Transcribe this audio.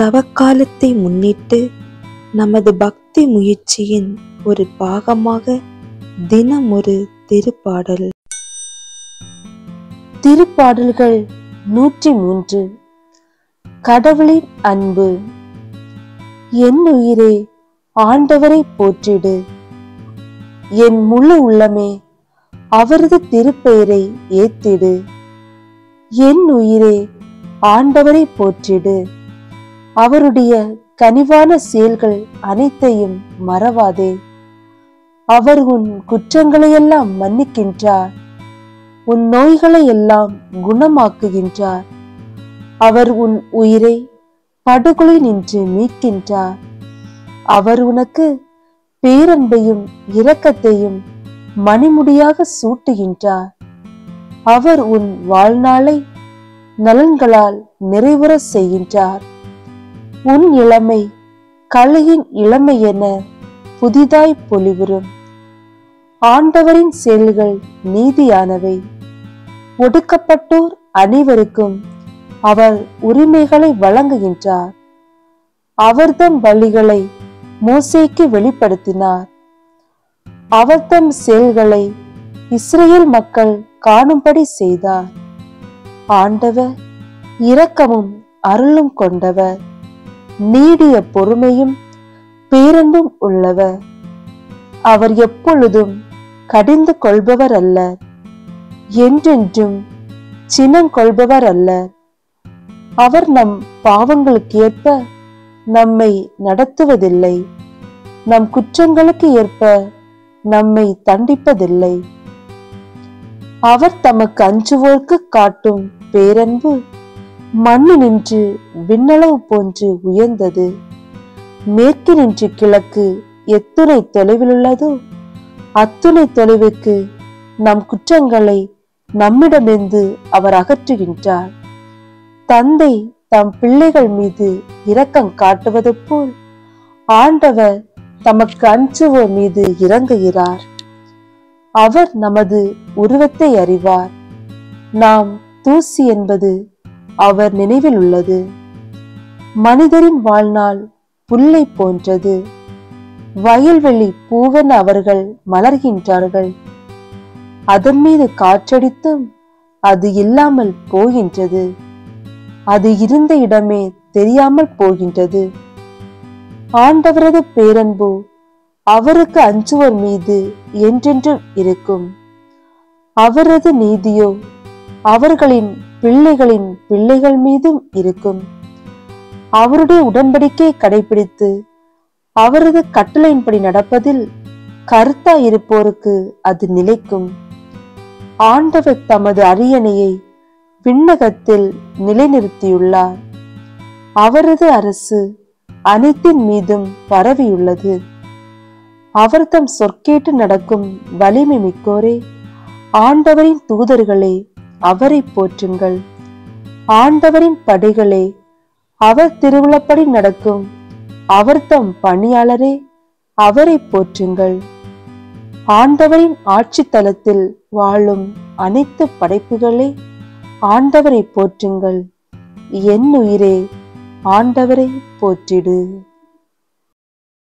தவக்காலத்தை முன்னிட்டு நமது பக்தி முயற்சியின் ஒரு பாகமாக தினம் ஒரு திருப்பாடல். திருப்பாடல்கள் 103. கடவுளின் அன்பு. என் உயிரே ஆண்டவரை போற்றிடு, என் முழு உள்ளமே அவரது திருப்பெயரை ஏத்திடு. என் உயிரே ஆண்டவரை போற்றிடு, அவருடைய கனிவான செயல்கள் அனைத்தையும் மறவாதே. அவர் உன் குற்றங்களையெல்லாம் மன்னிக்கின்றார், உன் நோய்களை எல்லாம் குணமாக்குகின்றார். அவர் உன் உயிரை படுகொலை நின்று மீட்கின்றார். அவர் உனக்கு பேரன்பையும் இரக்கத்தையும் மணிமுடியாக சூட்டுகின்றார். அவர் உன் வாழ்நாளை நலன்களால் நிறைவுற செய்கின்றார். உன் இளமை கலையின் இளமை என புதிதாய் பொலிவுறும். ஆண்டவரின் செயல்கள் நீதியானவை. ஒடுக்கப்பட்டோர் அனைவருக்கும் அவர் உரிமைகளை வழங்குகின்றார். அவர் தம் வழிகளை மோசேக்கு வெளிப்படுத்தினார். அவர் தம் செயல்களை இஸ்ரேல் மக்கள் காணும்படி செய்தார். ஆண்டவர் இரக்கமும் அருளும் கொண்டவர், நீடிய பொறுமையும் பேரன்பும் உள்ளவர். அவர் எப்பொழுதும் கடிந்து கொள்பவர் அல்ல, என்றென்றும் சினம் கொள்பவர் அல்ல. அவர் நம் பாவங்களுக்கு ஏற்ப நம்மை நடத்துவதில்லை, நம் குற்றங்களுக்கு ஏற்ப நம்மை தண்டிப்பதில்லை. அவர் தமக்கு அஞ்சுவோர்க்கு காட்டும் பேரன்பு மண்ணினின்று விண்ணளவு போன்று உயர்ந்தது. மேற்கினின்று கிழக்கு எத்துணை தொலைவில் உள்ளதோ அத்துணை தொலைவுக்கு நம் குற்றங்களை நம்மிடமிருந்து அவர் அகற்றுகின்றார். தந்தை தம் பிள்ளைகள் மீது இரக்கம் காட்டுவது போல் ஆண்டவர் தமக்கு அஞ்சுவோர் மீது இறங்குகிறார். அவர் நமது உருவத்தை அறிவார். நாம் தூசி என்பது அவர் நினைவில் உள்ளது. மனிதரின் வாழ்நாள் புல்லை போன்றது. வயல்வெளி பூவென அவர்கள் மலர்கின்றார்கள். அதன் மீது காற்றடித்தும் அது இல்லாமல் போகின்றது. அது இருந்த இடமே தெரியாமல் போகின்றது. ஆண்டவரது பேரன்பு அவருக்கு அஞ்சுவோர் மீது என்றென்றும் இருக்கும். அவரது நீதியோ அவர்களின் பிள்ளைகளின் பிள்ளைகள் மீதும் இருக்கும். அவருடைய உடன்படிக்கையை கடைபிடித்து அவரது கட்டளையின்படி நடப்பதில் கருத்தாய் இருப்போருக்கு அது நிலைக்கும். ஆண்டவர் தமது அரியணையை விண்ணகத்தில் நிலைநிறுத்தியுள்ளார். அவரது அரசு அனைத்தின் மீதும் பரவியுள்ளது. அவர் தம் சொற்கேட்டு நடக்கும் வலிமை மிக்கோரே, ஆண்டவரின் தூதர்களே அவரை போற்றுங்கள். ஆண்டவரின் படைகளே, அவர் திருவுளப்படி நடக்கும் அவர் தம் பணியாளரே அவரை போற்றுங்கள். ஆண்டவரின் ஆட்சி தலத்தில் வாழும் அனைத்து படைப்புகளே ஆண்டவரை போற்றுங்கள். என் உயிரே ஆண்டவரை போற்றிடு.